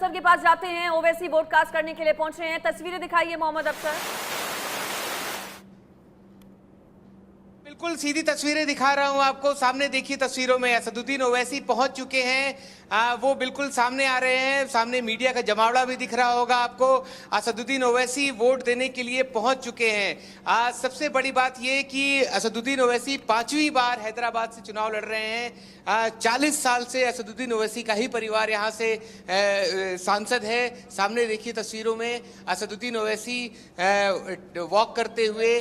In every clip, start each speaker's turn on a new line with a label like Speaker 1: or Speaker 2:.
Speaker 1: अफसर के पास जाते हैं। ओवैसी वोट कास्ट करने के लिए पहुंचे हैं। तस्वीरें दिखाइए मोहम्मद अफसर।
Speaker 2: बिल्कुल सीधी तस्वीरें दिखा रहा हूं आपको। सामने देखिए तस्वीरों में असदुद्दीन ओवैसी पहुंच चुके हैं। वो बिल्कुल सामने आ रहे हैं। सामने मीडिया का जमावड़ा भी दिख रहा होगा आपको। असदुद्दीन ओवैसी वोट देने के लिए पहुंच चुके हैं। सबसे बड़ी बात ये कि असदुद्दीन ओवैसी 5वीं बार हैदराबाद से चुनाव लड़ रहे हैं। 40 साल से असदुद्दीन ओवैसी का ही परिवार यहाँ से सांसद है। सामने देखिए तस्वीरों में असदुद्दीन ओवैसी वॉक करते हुए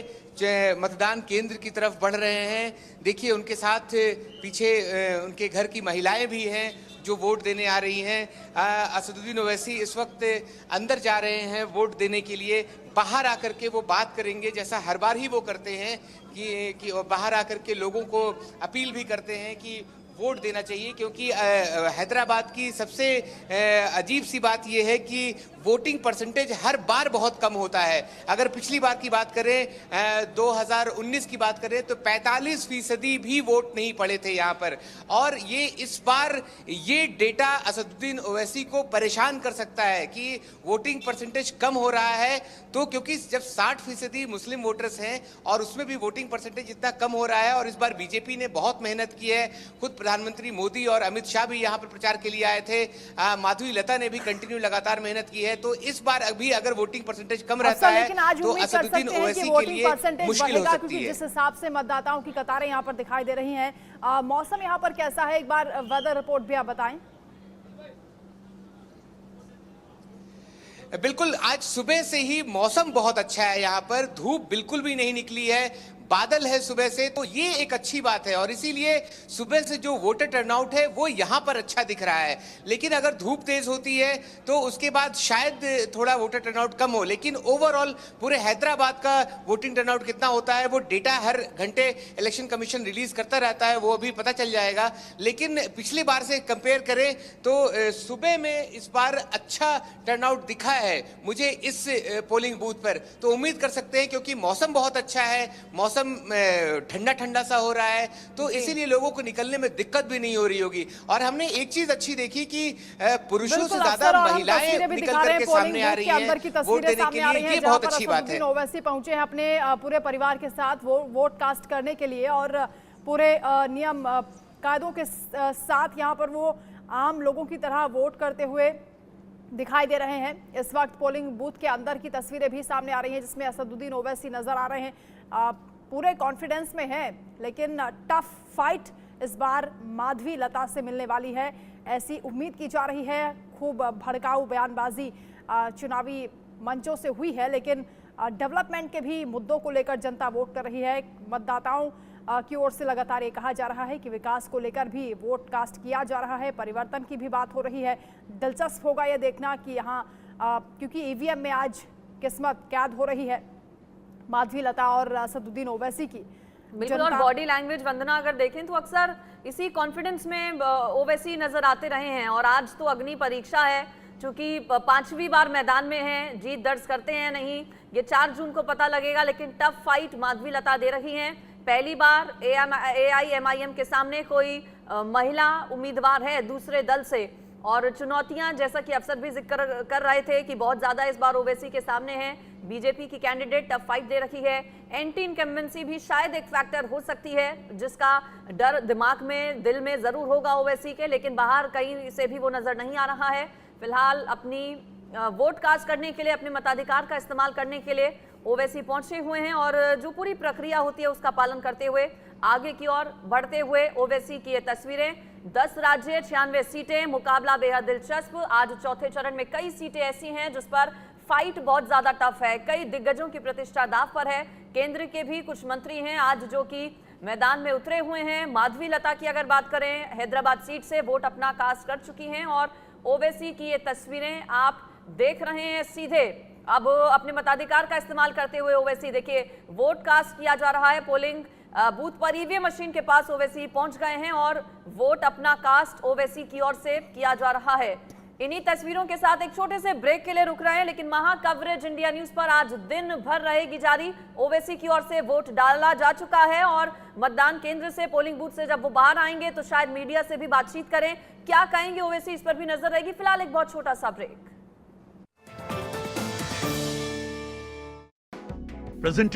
Speaker 2: मतदान केंद्र की तरफ बढ़ रहे हैं। देखिए उनके साथ पीछे उनके घर की महिलाएं भी हैं जो वोट देने आ रही हैं। असदुद्दीन ओवैसी इस वक्त अंदर जा रहे हैं वोट देने के लिए। बाहर आकर के वो बात करेंगे, जैसा हर बार ही वो करते हैं कि बाहर आकर के लोगों को अपील भी करते हैं कि वोट देना चाहिए। क्योंकि हैदराबाद की सबसे अजीब सी बात यह है कि वोटिंग परसेंटेज हर बार बहुत कम होता है। अगर पिछली बार की बात करें 2019 की बात करें तो 45% भी वोट नहीं पड़े थे यहाँ पर। और ये इस बार ये डेटा असदुद्दीन ओवैसी को परेशान कर सकता है कि वोटिंग परसेंटेज कम हो रहा है। तो क्योंकि जब 60% मुस्लिम वोटर्स हैं और उसमें भी वोटिंग परसेंटेज इतना कम हो रहा है, और इस बार बीजेपी ने बहुत मेहनत की है। खुद प्रधानमंत्री मोदी और अमित शाह भी यहाँ पर प्रचार के लिए आए थे। माधवी लता ने भी कंटिन्यू लगातार मेहनत की है। तो इस बार अभी अगर वोटिंग परसेंटेज कम रहता है तो असदुद्दीन ओवैसी के लिए मुश्किल हो सकती है।
Speaker 3: जिस हिसाब से मतदाताओं की कतारें यहाँ पर दिखाई दे रही हैं, मौसम यहाँ पर कैसा है, एक बार वेदर रिपोर्ट भी आप बताएं।
Speaker 2: बिल्कुल, आज सुबह से ही मौसम बहुत अच्छा है। यहाँ पर धूप बिल्कुल भी नहीं निकली है, बादल है सुबह से, तो ये एक अच्छी बात है। और इसीलिए सुबह से जो वोटर टर्नआउट है वो यहाँ पर अच्छा दिख रहा है। लेकिन अगर धूप तेज होती है तो उसके बाद शायद थोड़ा वोटर टर्नआउट कम हो। लेकिन ओवरऑल पूरे हैदराबाद का वोटिंग टर्नआउट कितना होता है वो डेटा हर घंटे इलेक्शन कमीशन रिलीज करता रहता है, वो अभी पता चल जाएगा। लेकिन पिछली बार से कंपेयर करें तो सुबह में इस बार अच्छा टर्नआउट दिखा है मुझे इस पोलिंग बूथ पर। तो उम्मीद कर सकते हैं, क्योंकि मौसम बहुत अच्छा है, मौसम ठंडा ठंडा सा हो रहा है, तो इसीलिए लोगों को निकलने में दिक्कत भी नहीं हो रही होगी। और हमने एक चीज अच्छी देखी कि पुरुषों से ज्यादा महिलाएं निकल करके सामने आ रही हैं वोट देने के लिए। ये बहुत अच्छी बात है।
Speaker 3: ओवैसी पहुंचे हैं अपने पूरे परिवार के साथ वोट कास्ट करने के लिए, और पूरे नियम कायदों के साथ यहाँ पर वो आम लोगों की तरह वोट करते हुए दिखाई दे रहे हैं। इस वक्त पोलिंग बूथ के अंदर की तस्वीरें भी सामने आ रही हैं, जिसमें असदुद्दीन ओवैसी नजर आ रहे हैं। पूरे कॉन्फिडेंस में है, लेकिन टफ फाइट इस बार माधवी लता से मिलने वाली है, ऐसी उम्मीद की जा रही है। खूब भड़काऊ बयानबाजी चुनावी मंचों से हुई है, लेकिन डेवलपमेंट के भी मुद्दों को लेकर जनता वोट कर रही है। मतदाताओं की ओर से लगातार ये कहा जा रहा है कि विकास को लेकर भी वोट कास्ट किया जा रहा है, परिवर्तन की भी बात हो रही है। दिलचस्प होगा यह देखना कि यहाँ क्योंकि ईवीएम में आज किस्मत कैद हो रही है माधवी लता और असदुद्दीन ओवैसी की।
Speaker 1: बिल्कुल, और बॉडी लैंग्वेज वंदना अगर देखें तो अक्सर इसी कॉन्फिडेंस में ओवैसी नजर आते रहे हैं। और आज तो अग्नि परीक्षा है, चूंकि 5वीं बार मैदान में हैं, जीत दर्ज करते हैं नहीं, ये 4 जून को पता लगेगा। लेकिन टफ फाइट माधवी लता दे रही हैं। पहली बार AIMIM के सामने कोई महिला उम्मीदवार है दूसरे दल से। और चुनौतियां, जैसा कि अफसर भी जिक्र कर रहे थे कि बहुत ज्यादा इस बार ओवैसी के सामने है। बीजेपी की कैंडिडेट टफ फाइट दे रही है। एंटी इनकम्बेंसी भी शायद एक फैक्टर हो सकती है, जिसका डर दिमाग में दिल में जरूर होगा ओवैसी के, लेकिन बाहर कहीं से भी वो नजर नहीं आ रहा है। फिलहाल अपनी वोट कास्ट करने के लिए, अपने मताधिकार का इस्तेमाल करने के लिए ओवैसी पहुंचे हुए हैं। और जो पूरी प्रक्रिया होती है उसका पालन करते हुए आगे की ओर बढ़ते हुए ओवैसी की ये तस्वीरें। 10 राज्य, 96 सीटें, मुकाबला बेहद दिलचस्प। आज चौथे चरण में कई सीटें ऐसी हैं जिस पर फाइट बहुत ज्यादा टफ है। कई दिग्गजों की प्रतिष्ठा दांव पर है। केंद्र के भी कुछ मंत्री हैं आज जो कि मैदान में उतरे हुए हैं। माधवी लता की अगर बात करें, हैदराबाद सीट से वोट अपना कास्ट कर चुकी हैं। और ओवैसी की ये तस्वीरें आप देख रहे हैं सीधे। अब अपने मताधिकार का इस्तेमाल करते हुए ओवैसी, देखिए वोट कास्ट किया जा रहा है। पोलिंग बूथ पर ईवीएम मशीन के पास ओवैसी पहुंच गए हैं और वोट अपना कास्ट ओवैसी की ओर से किया जा रहा है। इन्हीं तस्वीरों के साथ एक छोटे से ब्रेक के लिए रुक रहे हैं, लेकिन महा कवरेज इंडिया न्यूज पर आज दिन भर रहेगी जारी। ओवैसी की ओर से वोट डाला जा चुका है और मतदान केंद्र से, पोलिंग बूथ से जब वो बाहर आएंगे तो शायद मीडिया से भी बातचीत करें। क्या कहेंगे ओवैसी, इस पर भी नजर रहेगी। फिलहाल एक बहुत छोटा सा ब्रेक।
Speaker 4: presented